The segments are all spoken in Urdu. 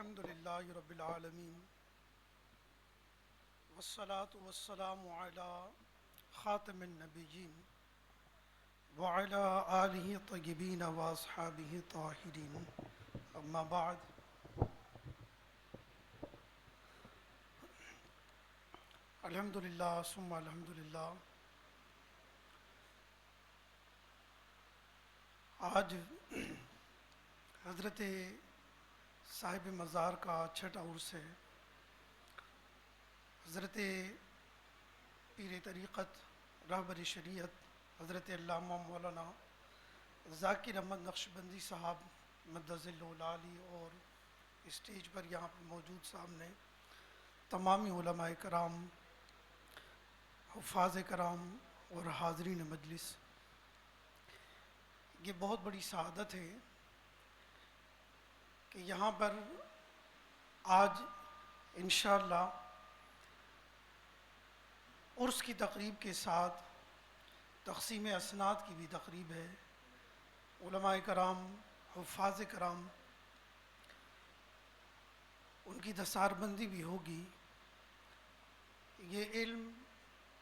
الحمد للہ رب العالمین والصلاة والسلام علی خاتم النبیین وعلی آلہ الطیبین واصحابہ الطاہرین اما بعد الحمد للہ ثم الحمد للہ. آج حضرت صاحب مزار کا چھٹا عرس ہے. حضرت پیر طریقت رہبر شریعت حضرت علامہ مولانا ذاکر احمد نقشبندی صاحب مدظ العالی اور اسٹیج پر یہاں پر موجود سامنے تمامی علماء کرام، حفاظ کرام اور حاضرین مجلس، یہ بہت بڑی سعادت ہے کہ یہاں پر آج انشاءاللہ عرس کی تقریب کے ساتھ تقسیم اسناد کی بھی تقریب ہے. علماء کرام، حفاظ کرام، ان کی دستار بندی بھی ہوگی. یہ علم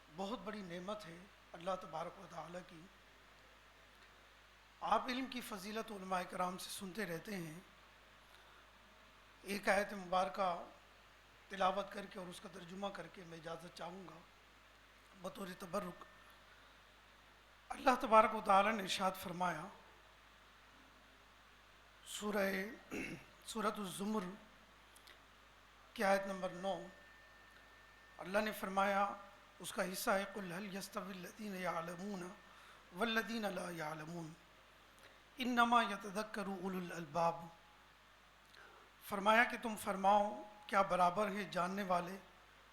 بہت بڑی نعمت ہے اللہ تبارک و تعالیٰ کی. آپ علم کی فضیلت علماء کرام سے سنتے رہتے ہیں. ایک آیت مبارکہ تلاوت کر کے اور اس کا ترجمہ کر کے میں اجازت چاہوں گا بطور تبرک. اللہ تبارک و تعالیٰ نے ارشاد فرمایا سورۃ الزمر کی آیت نمبر 9. اللہ نے فرمایا، اس کا حصہ ہے قُلْ هَلْ يَسْتَوِي الَّذِينَ يَعْلَمُونَ وَالَّذِينَ لَا يَعْلَمُونَ إِنَّمَا يَتَذَكَّرُ أُولُو الْأَلْبَابِ. فرمایا کہ تم فرماؤ کیا برابر ہے جاننے والے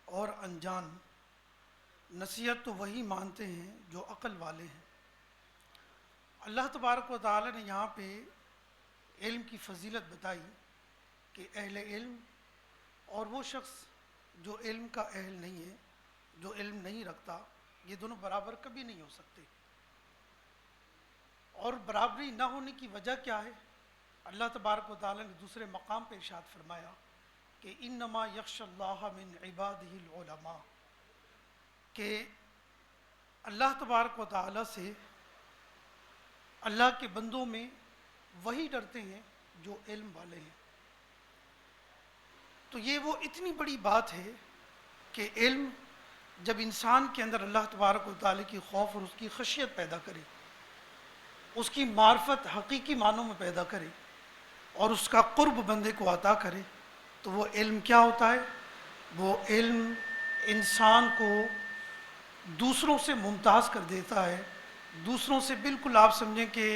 اور انجان؟ نصیحت تو وہی مانتے ہیں جو عقل والے ہیں. اللہ تبارک و تعالی نے یہاں پہ علم کی فضیلت بتائی کہ اہل علم اور وہ شخص جو علم کا اہل نہیں ہے، جو علم نہیں رکھتا، یہ دونوں برابر کبھی نہیں ہو سکتے. اور برابری نہ ہونے کی وجہ کیا ہے؟ اللہ تبارک و تعالی نے دوسرے مقام پہ ارشاد فرمایا کہ انما یخشی اللہ من عبادہ العلماء، کہ اللہ تبارک و تعالی سے اللہ کے بندوں میں وہی ڈرتے ہیں جو علم والے ہیں. تو یہ وہ اتنی بڑی بات ہے کہ علم جب انسان کے اندر اللہ تبارک و تعالی کی خوف اور اس کی خشیت پیدا کرے، اس کی معرفت حقیقی معنوں میں پیدا کرے اور اس کا قرب بندے کو عطا کرے، تو وہ علم کیا ہوتا ہے؟ وہ علم انسان کو دوسروں سے ممتاز کر دیتا ہے، دوسروں سے بالکل آپ سمجھیں کہ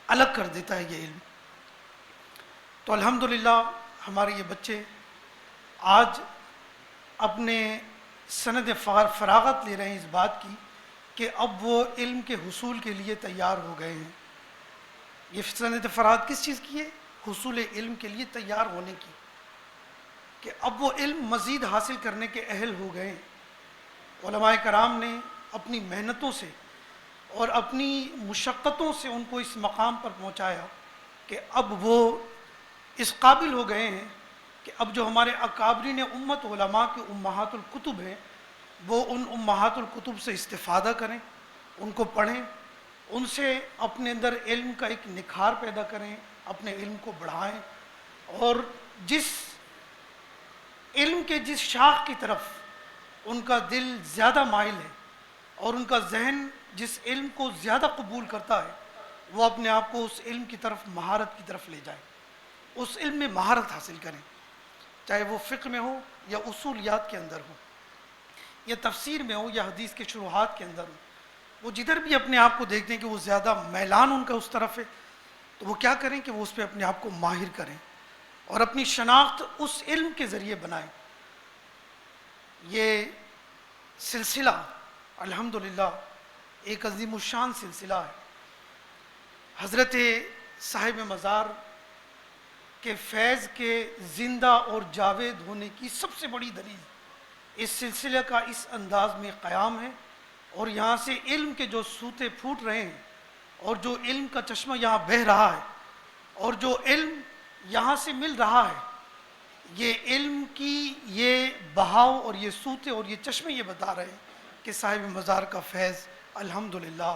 الگ کر دیتا ہے یہ علم. تو الحمدللہ ہمارے یہ بچے آج اپنے سند فراغت لے رہے ہیں اس بات کی کہ اب وہ علم کے حصول کے لیے تیار ہو گئے ہیں. یہ سند فراغت کس چیز کی ہے؟ حصول علم کے لیے تیار ہونے کی، کہ اب وہ علم مزید حاصل کرنے کے اہل ہو گئے ہیں. علماء کرام نے اپنی محنتوں سے اور اپنی مشقتوں سے ان کو اس مقام پر پہنچایا کہ اب وہ اس قابل ہو گئے ہیں کہ اب جو ہمارے اکابرین امت علماء کے امہات الکتب ہیں، وہ ان امہات الکتب سے استفادہ کریں، ان کو پڑھیں، ان سے اپنے اندر علم کا ایک نکھار پیدا کریں، اپنے علم کو بڑھائیں، اور جس علم کے جس شاخ کی طرف ان کا دل زیادہ مائل ہے اور ان کا ذہن جس علم کو زیادہ قبول کرتا ہے، وہ اپنے آپ کو اس علم کی طرف، مہارت کی طرف لے جائیں، اس علم میں مہارت حاصل کریں، چاہے وہ فقہ میں ہو یا اصولیات کے اندر ہو، یا تفسیر میں ہو یا حدیث کے شروحات کے اندر ہو. وہ جدھر بھی اپنے آپ کو دیکھتے ہیں کہ وہ زیادہ میلان ان کا اس طرف ہے، تو وہ کیا کریں کہ وہ اس پہ اپنے آپ کو ماہر کریں اور اپنی شناخت اس علم کے ذریعے بنائیں. یہ سلسلہ الحمدللہ ایک عظیم الشان سلسلہ ہے. حضرت صاحب مزار کے فیض کے زندہ اور جاوید ہونے کی سب سے بڑی دلیل اس سلسلے کا اس انداز میں قیام ہے، اور یہاں سے علم کے جو سوتے پھوٹ رہے ہیں اور جو علم کا چشمہ یہاں بہہ رہا ہے اور جو علم یہاں سے مل رہا ہے، یہ علم کی یہ بہاؤ اور یہ سوتے اور یہ چشمے یہ بتا رہے ہیں کہ صاحب مزار کا فیض الحمدللہ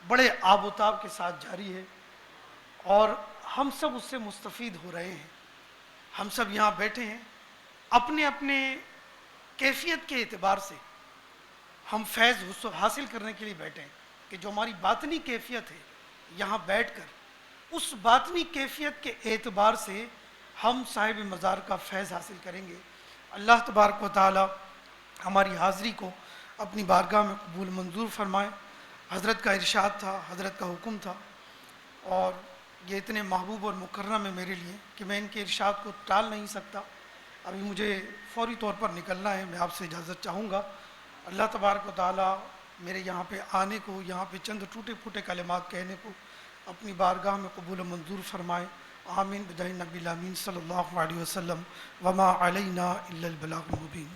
بڑے آب و تاب کے ساتھ جاری ہے، اور ہم سب اس سے مستفید ہو رہے ہیں۔ ہم سب یہاں بیٹھے ہیں، اپنے اپنے کیفیت کے اعتبار سے ہم فیض حاصل کرنے کے لیے بیٹھے ہیں، کہ جو ہماری باطنی کیفیت ہے یہاں بیٹھ کر اس باطنی کیفیت کے اعتبار سے ہم صاحب مزار کا فیض حاصل کریں گے۔ اللہ تبارک و تعالی ہماری حاضری کو اپنی بارگاہ میں قبول منظور فرمائے۔ حضرت کا ارشاد تھا، حضرت کا حکم تھا، اور یہ اتنے محبوب اور مکرم ہے میرے لیے کہ میں ان کے ارشاد کو ٹال نہیں سکتا۔ ابھی مجھے فوری طور پر نکلنا ہے، میں آپ سے اجازت چاہوں گا۔ اللہ تبارک و تعالی میرے یہاں پہ آنے کو، یہاں پہ چند ٹوٹے پھوٹے کلمات کہنے کو اپنی بارگاہ میں قبول و منظور فرمائے۔ آمین بجاہ نبی الامین صلی اللہ علیہ وسلم۔ وما علینا الا البلاغ المبین۔